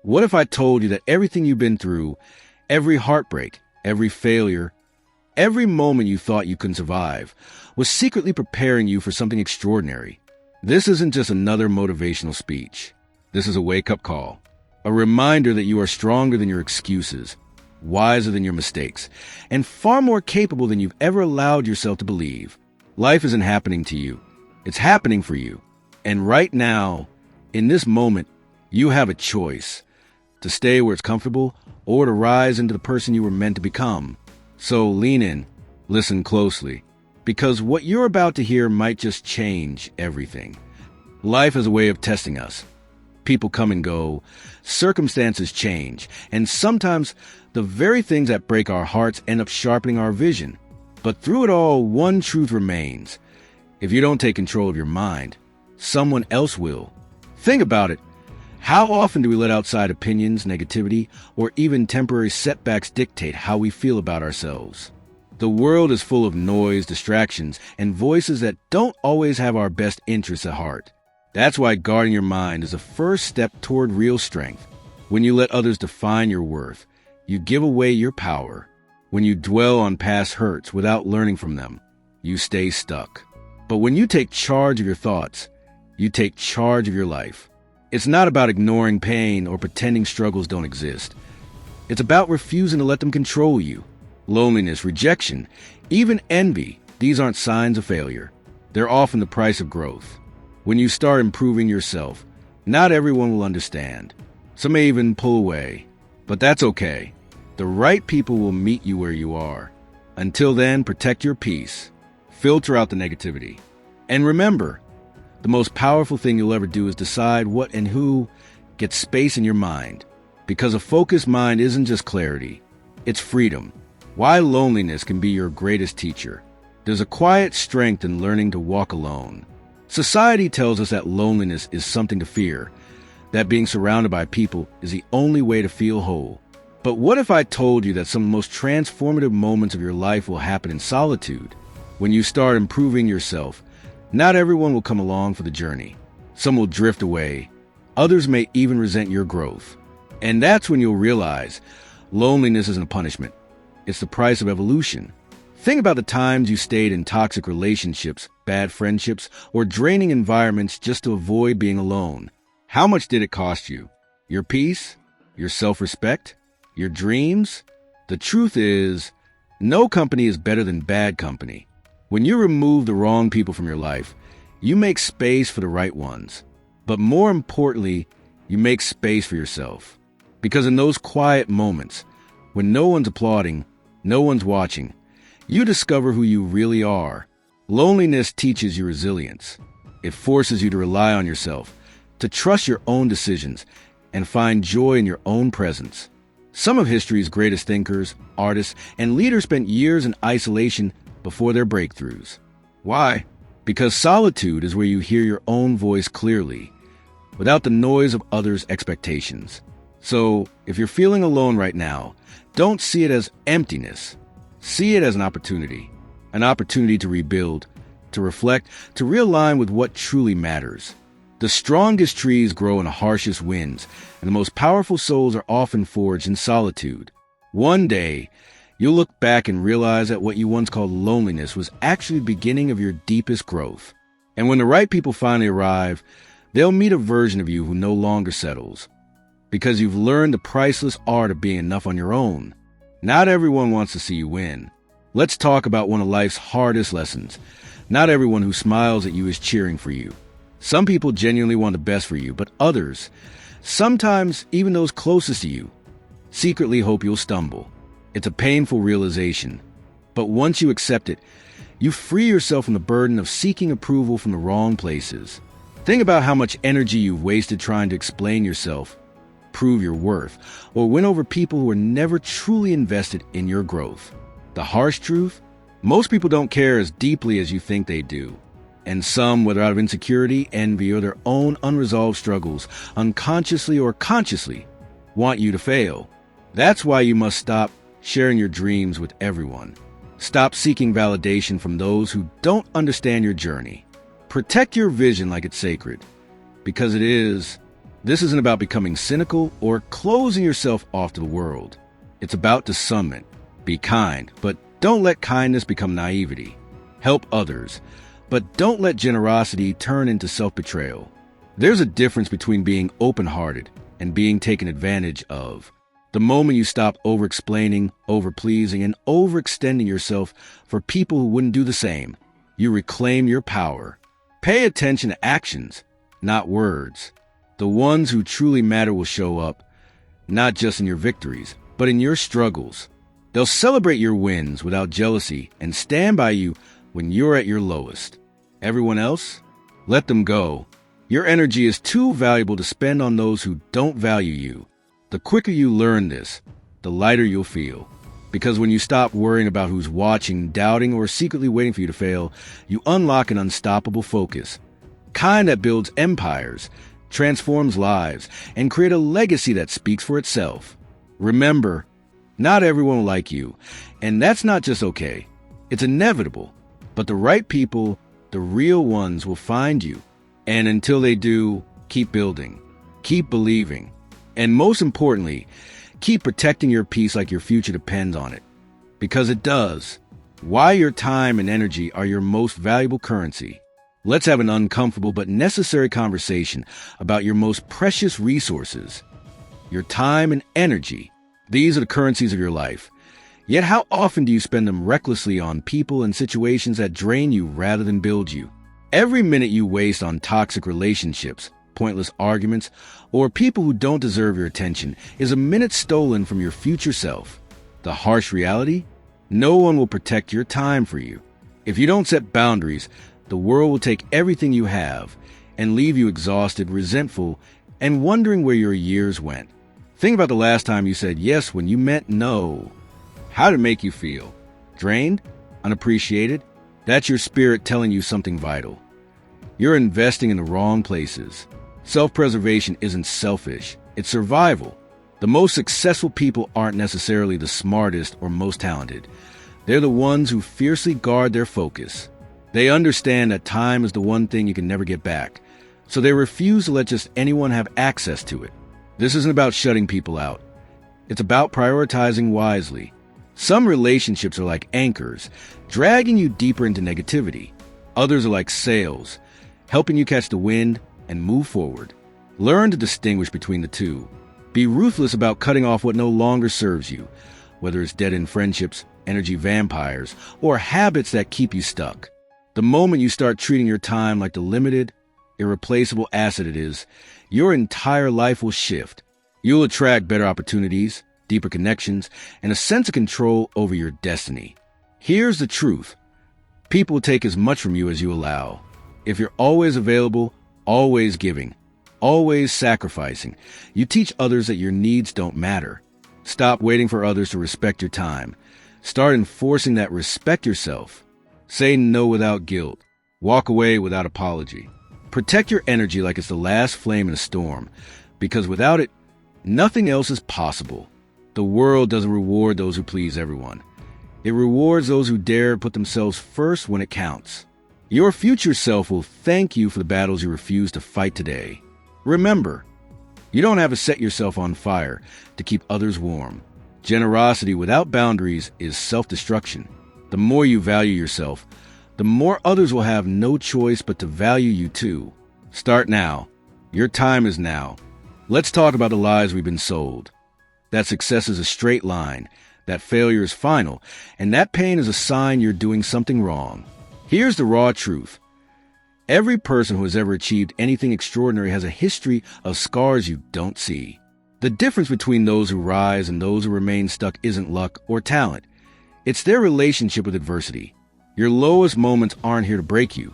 What if I told you that everything you've been through, every heartbreak, every failure, every moment you thought you couldn't survive, was secretly preparing you for something extraordinary? This isn't just another motivational speech. This is a wake-up call, a reminder that you are stronger than your excuses, wiser than your mistakes, and far more capable than you've ever allowed yourself to believe. Life isn't happening to you. It's happening for you. And right now, in this moment, you have a choice to stay where it's comfortable or to rise into the person you were meant to become. So lean in, listen closely, because what you're about to hear might just change everything. Life is a way of testing us. People come and go, circumstances change, and sometimes the very things that break our hearts end up sharpening our vision. But through it all, one truth remains. If you don't take control of your mind, someone else will. Think about it. How often do we let outside opinions, negativity, or even temporary setbacks dictate how we feel about ourselves? The world is full of noise, distractions, and voices that don't always have our best interests at heart. That's why guarding your mind is the first step toward real strength. When you let others define your worth, you give away your power. When you dwell on past hurts without learning from them, you stay stuck. But when you take charge of your thoughts, you take charge of your life. It's not about ignoring pain or pretending struggles don't exist. It's about refusing to let them control you. Loneliness, rejection, even envy, these aren't signs of failure. They're often the price of growth. When you start improving yourself, not everyone will understand. Some may even pull away. But that's okay. The right people will meet you where you are. Until then, protect your peace. Filter out the negativity. And remember, the most powerful thing you'll ever do is decide what and who gets space in your mind. Because a focused mind isn't just clarity, it's freedom. Why loneliness can be your greatest teacher. There's a quiet strength in learning to walk alone. Society tells us that loneliness is something to fear, that being surrounded by people is the only way to feel whole. But what if I told you that some of the most transformative moments of your life will happen in solitude? When you start improving yourself, not everyone will come along for the journey. Some will drift away. Others may even resent your growth. And that's when you'll realize loneliness isn't a punishment. It's the price of evolution. Think about the times you stayed in toxic relationships, bad friendships, or draining environments just to avoid being alone. How much did it cost you? Your peace? Your self-respect? Your dreams? The truth is, no company is better than bad company. When you remove the wrong people from your life, you make space for the right ones. But more importantly, you make space for yourself. Because in those quiet moments, when no one's applauding, no one's watching, you discover who you really are. Loneliness teaches you resilience. It forces you to rely on yourself, to trust your own decisions, and find joy in your own presence. Some of history's greatest thinkers, artists, and leaders spent years in isolation before their breakthroughs. Why? Because solitude is where you hear your own voice clearly, without the noise of others' expectations. So, if you're feeling alone right now, don't see it as emptiness. See it as an opportunity to rebuild, to reflect, to realign with what truly matters. The strongest trees grow in the harshest winds, and the most powerful souls are often forged in solitude. One day, you'll look back and realize that what you once called loneliness was actually the beginning of your deepest growth. And when the right people finally arrive, they'll meet a version of you who no longer settles. Because you've learned the priceless art of being enough on your own. Not everyone wants to see you win. Let's talk about one of life's hardest lessons. Not everyone who smiles at you is cheering for you. Some people genuinely want the best for you, but others, sometimes even those closest to you, secretly hope you'll stumble. It's a painful realization, but once you accept it, you free yourself from the burden of seeking approval from the wrong places. Think about how much energy you've wasted trying to explain yourself, prove your worth, or win over people who are never truly invested in your growth. The harsh truth? Most people don't care as deeply as you think they do. And some, whether out of insecurity, envy, or their own unresolved struggles, unconsciously or consciously, want you to fail. That's why you must stop sharing your dreams with everyone. Stop seeking validation from those who don't understand your journey. Protect your vision like it's sacred, because it is. This isn't about becoming cynical or closing yourself off to the world. It's about discernment. Be kind, but don't let kindness become naivety. Help others, but don't let generosity turn into self-betrayal. There's a difference between being open-hearted and being taken advantage of. The moment you stop over-explaining, over-pleasing, and overextending yourself for people who wouldn't do the same, you reclaim your power. Pay attention to actions, not words. The ones who truly matter will show up, not just in your victories, but in your struggles. They'll celebrate your wins without jealousy and stand by you when you're at your lowest. Everyone else? Let them go. Your energy is too valuable to spend on those who don't value you. The quicker you learn this, the lighter you'll feel. Because when you stop worrying about who's watching, doubting, or secretly waiting for you to fail, you unlock an unstoppable focus. Kind that builds empires, transforms lives, and create a legacy that speaks for itself. Remember, not everyone will like you, and that's not just okay. It's inevitable. But the right people, the real ones, will find you. And until they do, keep building, keep believing, and most importantly, keep protecting your peace like your future depends on it. Because it does. Why your time and energy are your most valuable currency. Let's have an uncomfortable but necessary conversation about your most precious resources. Your time and energy. These are the currencies of your life. Yet how often do you spend them recklessly on people and situations that drain you rather than build you? Every minute you waste on toxic relationships, pointless arguments, or people who don't deserve your attention is a minute stolen from your future self. The harsh reality? No one will protect your time for you. If you don't set boundaries, the world will take everything you have and leave you exhausted, resentful, and wondering where your years went. Think about the last time you said yes when you meant no. How did it make you feel? Drained? Unappreciated? That's your spirit telling you something vital. You're investing in the wrong places. Self-preservation isn't selfish. It's survival. The most successful people aren't necessarily the smartest or most talented. They're the ones who fiercely guard their focus. They understand that time is the one thing you can never get back, so they refuse to let just anyone have access to it. This isn't about shutting people out. It's about prioritizing wisely. Some relationships are like anchors, dragging you deeper into negativity. Others are like sails, helping you catch the wind and move forward. Learn to distinguish between the two. Be ruthless about cutting off what no longer serves you, whether it's dead-end friendships, energy vampires, or habits that keep you stuck. The moment you start treating your time like the limited, irreplaceable asset it is, your entire life will shift. You'll attract better opportunities, deeper connections, and a sense of control over your destiny. Here's the truth. People will take as much from you as you allow. If you're always available, always giving, always sacrificing, you teach others that your needs don't matter. Stop waiting for others to respect your time. Start enforcing that respect yourself. Say no without guilt. Walk away without apology. Protect your energy like it's the last flame in a storm, because without it, nothing else is possible. The world doesn't reward those who please everyone. It rewards those who dare put themselves first when it counts. Your future self will thank you for the battles you refuse to fight today. Remember, you don't have to set yourself on fire to keep others warm. Generosity without boundaries is self-destruction. The more you value yourself, the more others will have no choice but to value you too. Start now. Your time is now. Let's talk about the lies we've been sold. That success is a straight line, that failure is final, and that pain is a sign you're doing something wrong. Here's the raw truth. Every person who has ever achieved anything extraordinary has a history of scars you don't see. The difference between those who rise and those who remain stuck isn't luck or talent. It's their relationship with adversity. Your lowest moments aren't here to break you.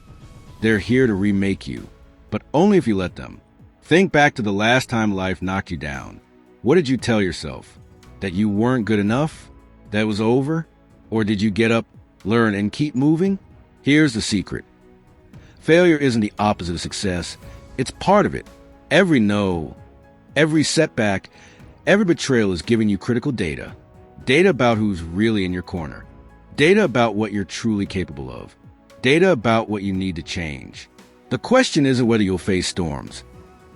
They're here to remake you, but only if you let them. Think back to the last time life knocked you down. What did you tell yourself? That you weren't good enough? That it was over? Or did you get up, learn, and keep moving? Here's the secret. Failure isn't the opposite of success. It's part of it. Every no, every setback, every betrayal is giving you critical data. Data about who's really in your corner. Data about what you're truly capable of. Data about what you need to change. The question isn't whether you'll face storms.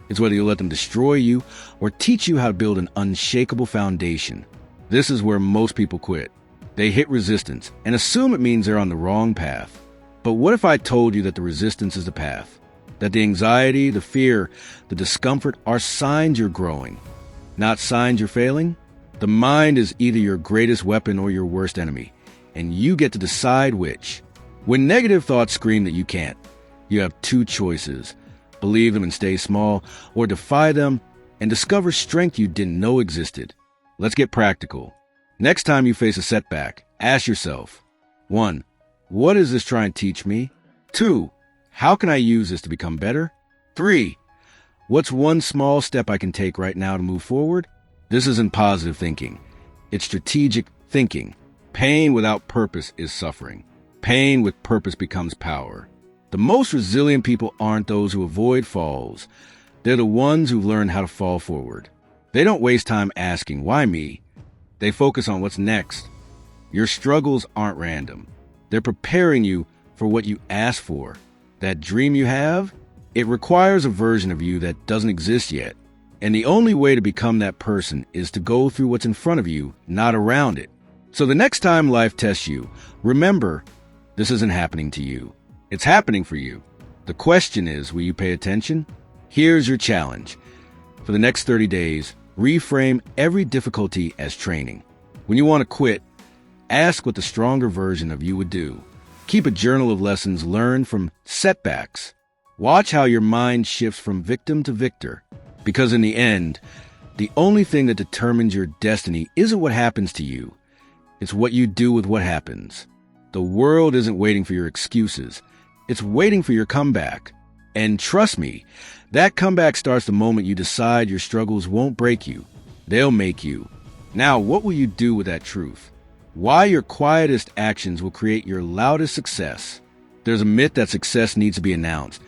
It's whether you let them destroy you or teach you how to build an unshakable foundation. This is where most people quit. They hit resistance and assume it means they're on the wrong path. But what if I told you that the resistance is the path? That the anxiety, the fear, the discomfort are signs you're growing, not signs you're failing? The mind is either your greatest weapon or your worst enemy, and you get to decide which. When negative thoughts scream that you can't, you have two choices: believe them and stay small, or defy them and discover strength you didn't know existed. Let's get practical. Next time you face a setback, ask yourself, 1. What is this trying to teach me? 2. How can I use this to become better? 3. What's one small step I can take right now to move forward? This isn't positive thinking. It's strategic thinking. Pain without purpose is suffering. Pain with purpose becomes power. The most resilient people aren't those who avoid falls. They're the ones who learn how to fall forward. They don't waste time asking, why me? They focus on what's next. Your struggles aren't random. They're preparing you for what you asked for. That dream you have, it requires a version of you that doesn't exist yet. And the only way to become that person is to go through what's in front of you, not around it. So the next time life tests you, remember, this isn't happening to you. It's happening for you. The question is, will you pay attention? Here's your challenge. For the next 30 days, reframe every difficulty as training. When you want to quit, ask what the stronger version of you would do. Keep a journal of lessons learned from setbacks. Watch how your mind shifts from victim to victor. Because in the end, the only thing that determines your destiny isn't what happens to you. It's what you do with what happens. The world isn't waiting for your excuses. It's waiting for your comeback. And trust me, that comeback starts the moment you decide your struggles won't break you. They'll make you. Now, what will you do with that truth? Why your quietest actions will create your loudest success. There's a myth that success needs to be announced.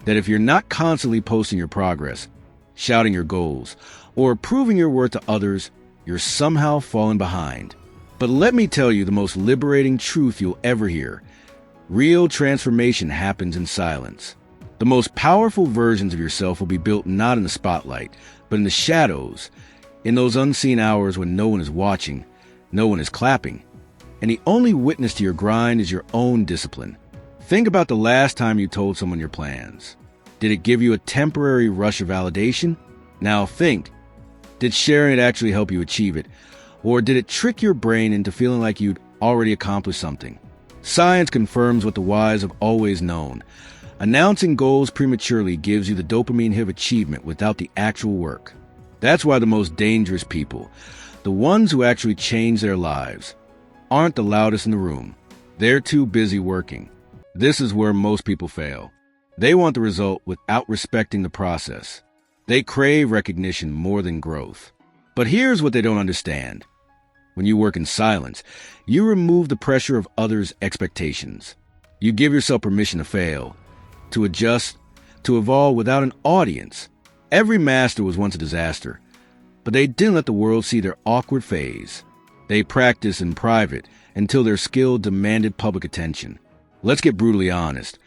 That if you're not constantly posting your progress, shouting your goals, or proving your worth to others, you're somehow falling behind. But let me tell you the most liberating truth you'll ever hear. Real transformation happens in silence. The most powerful versions of yourself will be built not in the spotlight, but in the shadows, in those unseen hours when no one is watching, no one is clapping, and the only witness to your grind is your own discipline. Think about the last time you told someone your plans. Did it give you a temporary rush of validation? Now think, did sharing it actually help you achieve it? Or did it trick your brain into feeling like you'd already accomplished something? Science confirms what the wise have always known. Announcing goals prematurely gives you the dopamine hit of achievement without the actual work. That's why the most dangerous people, the ones who actually change their lives, aren't the loudest in the room. They're too busy working. This is where most people fail. They want the result without respecting the process. They crave recognition more than growth. But here's what they don't understand. When you work in silence, you remove the pressure of others' expectations. You give yourself permission to fail, to adjust, to evolve without an audience. Every master was once a disaster, but they didn't let the world see their awkward phase. They practiced in private until their skill demanded public attention. Let's get brutally honest.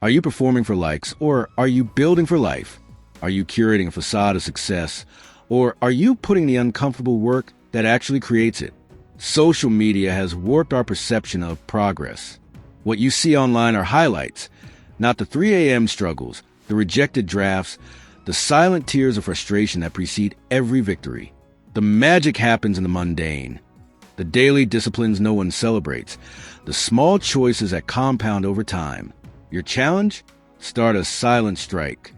Are you performing for likes, or are you building for life? Are you curating a facade of success, or are you putting the uncomfortable work that actually creates it? Social media has warped our perception of progress. What you see online are highlights, not the 3 a.m. struggles, the rejected drafts, the silent tears of frustration that precede every victory. The magic happens in the mundane, the daily disciplines no one celebrates, the small choices that compound over time. Your challenge? Start a silent strike.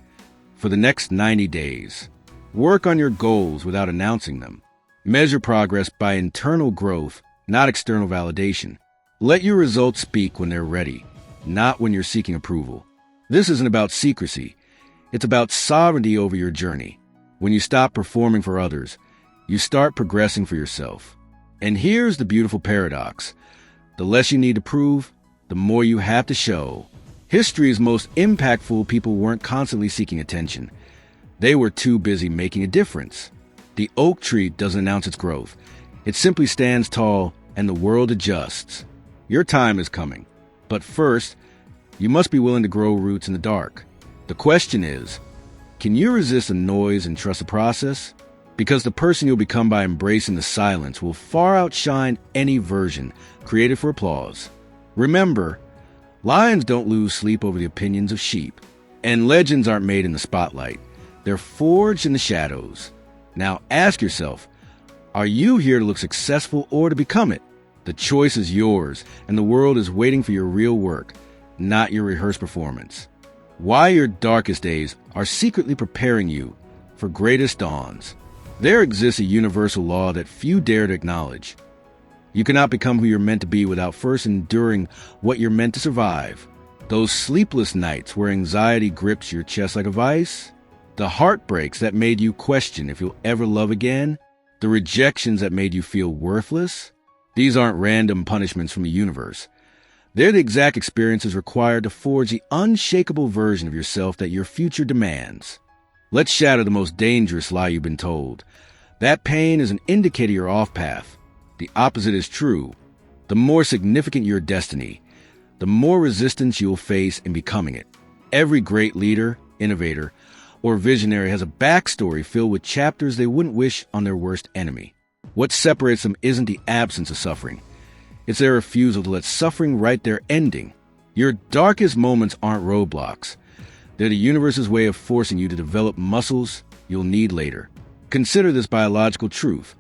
For the next 90 days, work on your goals without announcing them. Measure progress by internal growth, not external validation. Let your results speak when they're ready, not when you're seeking approval. This isn't about secrecy. It's about sovereignty over your journey. When you stop performing for others, you start progressing for yourself. And here's the beautiful paradox. The less you need to prove, the more you have to show. History's most impactful people weren't constantly seeking attention. They were too busy making a difference. The oak tree doesn't announce its growth. It simply stands tall and the world adjusts. Your time is coming. But first, you must be willing to grow roots in the dark. The question is, Can you resist the noise and trust the process? Because the person you'll become by embracing the silence will far outshine any version created for applause. Remember, lions don't lose sleep over the opinions of sheep, and legends aren't made in the spotlight. They're forged in the shadows. Now ask yourself, are you here to look successful or to become it? The choice is yours, and the world is waiting for your real work, not your rehearsed performance. Why your darkest days are secretly preparing you for greatest dawns. There exists a universal law that few dare to acknowledge. You cannot become who you're meant to be without first enduring what you're meant to survive. Those sleepless nights where anxiety grips your chest like a vice, the heartbreaks that made you question if you'll ever love again, the rejections that made you feel worthless. These aren't random punishments from the universe. They're the exact experiences required to forge the unshakable version of yourself that your future demands. Let's shatter the most dangerous lie you've been told. That pain is an indicator you're off path. The opposite is true. The more significant your destiny, the more resistance you'll face in becoming it. Every great leader, innovator, or visionary has a backstory filled with chapters they wouldn't wish on their worst enemy. What separates them isn't the absence of suffering. It's their refusal to let suffering write their ending. Your darkest moments aren't roadblocks. They're the universe's way of forcing you to develop muscles you'll need later. Consider this biological truth.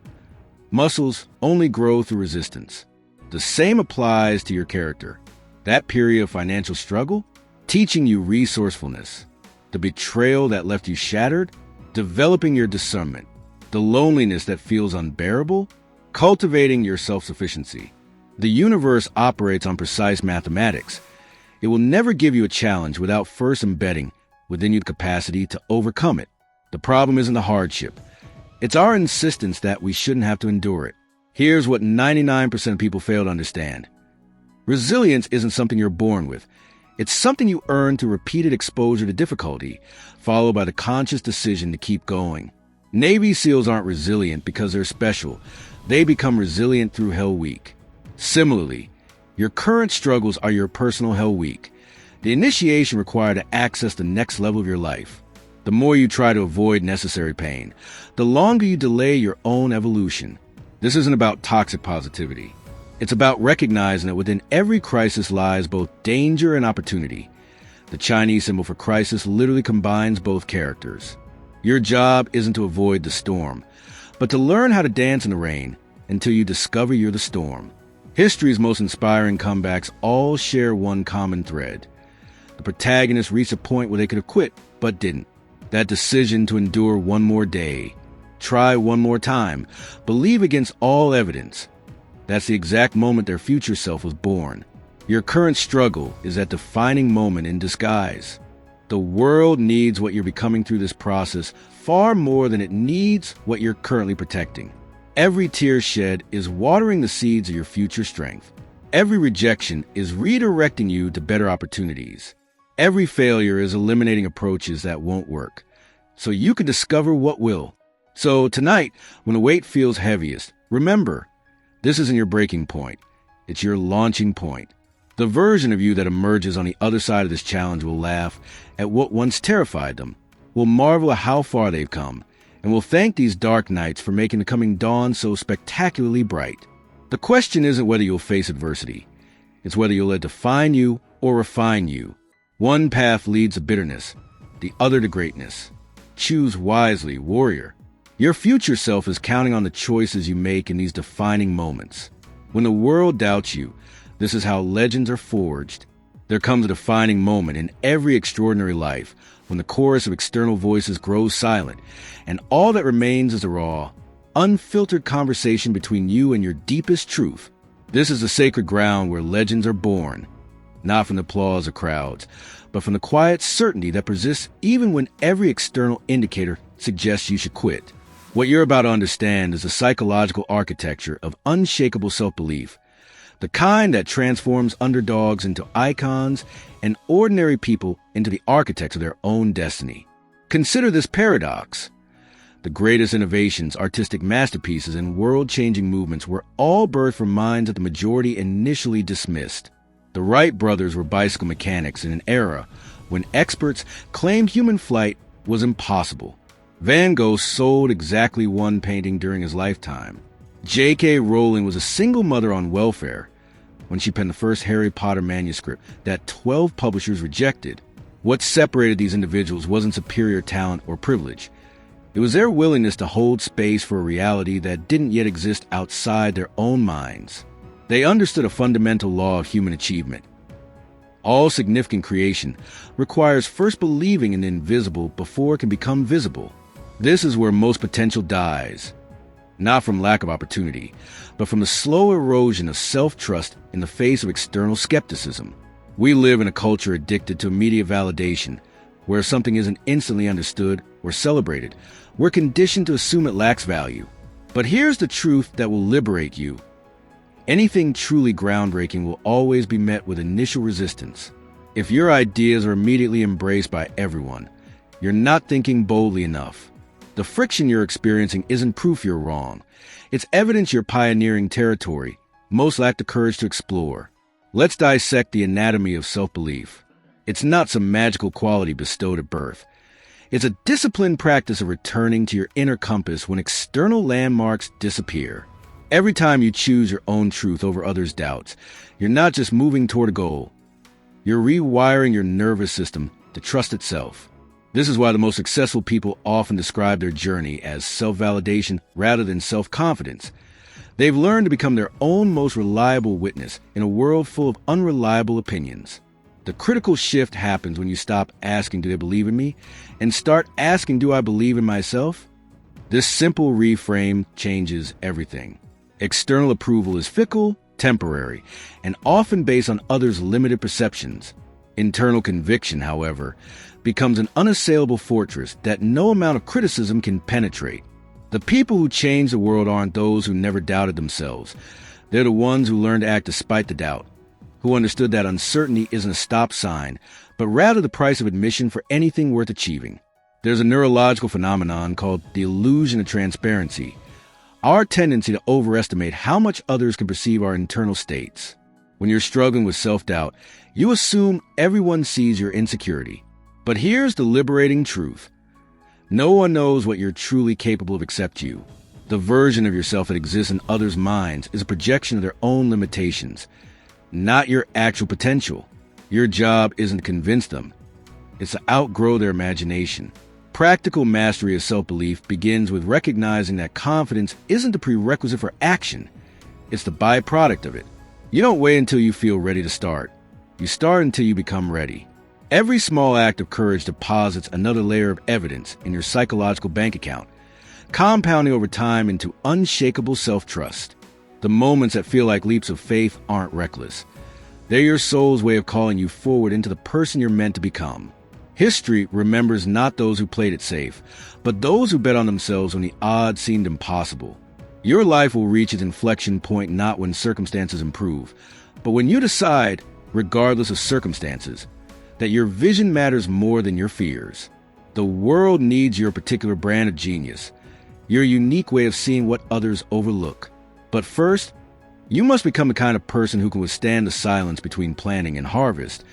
Muscles only grow through resistance. The same applies to your character. That period of financial struggle, teaching you resourcefulness. The betrayal that left you shattered, developing your discernment. The loneliness that feels unbearable, cultivating your self-sufficiency. The universe operates on precise mathematics. It will never give you a challenge without first embedding within you the capacity to overcome it. The problem isn't the hardship. It's our insistence that we shouldn't have to endure it. Here's what 99% of people fail to understand. Resilience isn't something you're born with. It's something you earn through repeated exposure to difficulty, followed by the conscious decision to keep going. Navy SEALs aren't resilient because they're special. They become resilient through Hell Week. Similarly, your current struggles are your personal Hell Week, the initiation required to access the next level of your life. The more you try to avoid necessary pain, the longer you delay your own evolution. This isn't about toxic positivity. It's about recognizing that within every crisis lies both danger and opportunity. The Chinese symbol for crisis literally combines both characters. Your job isn't to avoid the storm, but to learn how to dance in the rain until you discover you're the storm. History's most inspiring comebacks all share one common thread. The protagonist reached a point where they could have quit, but didn't. That decision to endure one more day, try one more time, believe against all evidence. That's the exact moment their future self was born. Your current struggle is that defining moment in disguise. The world needs what you're becoming through this process far more than it needs what you're currently protecting. Every tear shed is watering the seeds of your future strength. Every rejection is redirecting you to better opportunities. Every failure is eliminating approaches that won't work, so you can discover what will. So tonight, when the weight feels heaviest, remember, this isn't your breaking point. It's your launching point. The version of you that emerges on the other side of this challenge will laugh at what once terrified them, will marvel at how far they've come, and will thank these dark nights for making the coming dawn so spectacularly bright. The question isn't whether you'll face adversity. It's whether you'll let it define you or refine you. One path leads to bitterness, the other to greatness. Choose wisely, warrior. Your future self is counting on the choices you make in these defining moments. When the world doubts you, this is how legends are forged. There comes a defining moment in every extraordinary life when the chorus of external voices grows silent, and all that remains is a raw, unfiltered conversation between you and your deepest truth. This is the sacred ground where legends are born, not from the applause of crowds, but from the quiet certainty that persists even when every external indicator suggests you should quit. What you're about to understand is the psychological architecture of unshakable self-belief, the kind that transforms underdogs into icons and ordinary people into the architects of their own destiny. Consider this paradox. The greatest innovations, artistic masterpieces, and world-changing movements were all birthed from minds that the majority initially dismissed. The Wright brothers were bicycle mechanics in an era when experts claimed human flight was impossible. Van Gogh sold exactly one painting during his lifetime. J.K. Rowling was a single mother on welfare when she penned the first Harry Potter manuscript that 12 publishers rejected. What separated these individuals wasn't superior talent or privilege. It was their willingness to hold space for a reality that didn't yet exist outside their own minds. They understood a fundamental law of human achievement. All significant creation requires first believing in the invisible before it can become visible. This is where most potential dies, not from lack of opportunity, but from the slow erosion of self-trust in the face of external skepticism. We live in a culture addicted to immediate validation, where if something isn't instantly understood or celebrated, we're conditioned to assume it lacks value. But here's the truth that will liberate you. Anything truly groundbreaking will always be met with initial resistance. If your ideas are immediately embraced by everyone, you're not thinking boldly enough. The friction you're experiencing isn't proof you're wrong. It's evidence you're pioneering territory most lack the courage to explore. Let's dissect the anatomy of self-belief. It's not some magical quality bestowed at birth. It's a disciplined practice of returning to your inner compass when external landmarks disappear. Every time you choose your own truth over others' doubts, you're not just moving toward a goal. You're rewiring your nervous system to trust itself. This is why the most successful people often describe their journey as self-validation rather than self-confidence. They've learned to become their own most reliable witness in a world full of unreliable opinions. The critical shift happens when you stop asking, "Do they believe in me?" and start asking, "Do I believe in myself?" This simple reframe changes everything. External approval is fickle, temporary, and often based on others' limited perceptions. Internal conviction, however, becomes an unassailable fortress that no amount of criticism can penetrate. The people who change the world aren't those who never doubted themselves. They're the ones who learned to act despite the doubt, who understood that uncertainty isn't a stop sign, but rather the price of admission for anything worth achieving. There's a neurological phenomenon called the illusion of transparency, our tendency to overestimate how much others can perceive our internal states. When you're struggling with self-doubt, you assume everyone sees your insecurity. But here's the liberating truth. No one knows what you're truly capable of except you. The version of yourself that exists in others' minds is a projection of their own limitations, not your actual potential. Your job isn't to convince them. It's to outgrow their imagination. Practical mastery of self-belief begins with recognizing that confidence isn't the prerequisite for action. It's the byproduct of it. You don't wait until you feel ready to start. You start until you become ready. Every small act of courage deposits another layer of evidence in your psychological bank account, compounding over time into unshakable self-trust. The moments that feel like leaps of faith aren't reckless. They're your soul's way of calling you forward into the person you're meant to become. History remembers not those who played it safe, but those who bet on themselves when the odds seemed impossible. Your life will reach its inflection point not when circumstances improve, but when you decide, regardless of circumstances, that your vision matters more than your fears. The world needs your particular brand of genius, your unique way of seeing what others overlook. But first, you must become the kind of person who can withstand the silence between planting and harvest,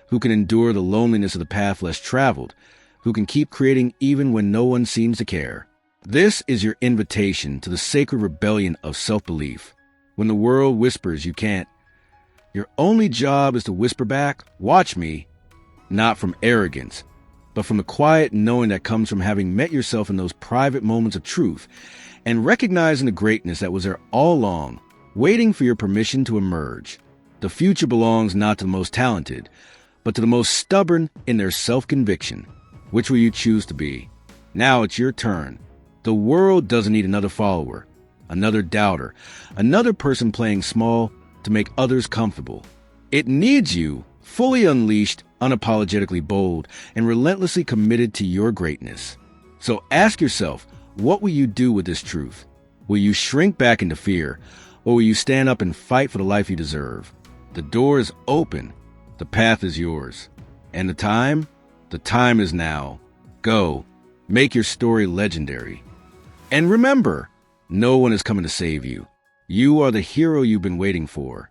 who can endure the loneliness of the path less traveled, who can keep creating even when no one seems to care. This is your invitation to the sacred rebellion of self-belief. When the world whispers you can't, your only job is to whisper back, "Watch me," not from arrogance, but from the quiet knowing that comes from having met yourself in those private moments of truth and recognizing the greatness that was there all along, waiting for your permission to emerge. The future belongs not to the most talented, but to the most stubborn in their self-conviction. Which will you choose to be? Now it's your turn. The world doesn't need another follower, another doubter, another person playing small to make others comfortable. It needs you, fully unleashed, unapologetically bold, and relentlessly committed to your greatness. So ask yourself, what will you do with this truth? Will you shrink back into fear, or will you stand up and fight for the life you deserve? The door is open. The path is yours. And the time? The time is now. Go. Make your story legendary. And remember, no one is coming to save you. You are the hero you've been waiting for.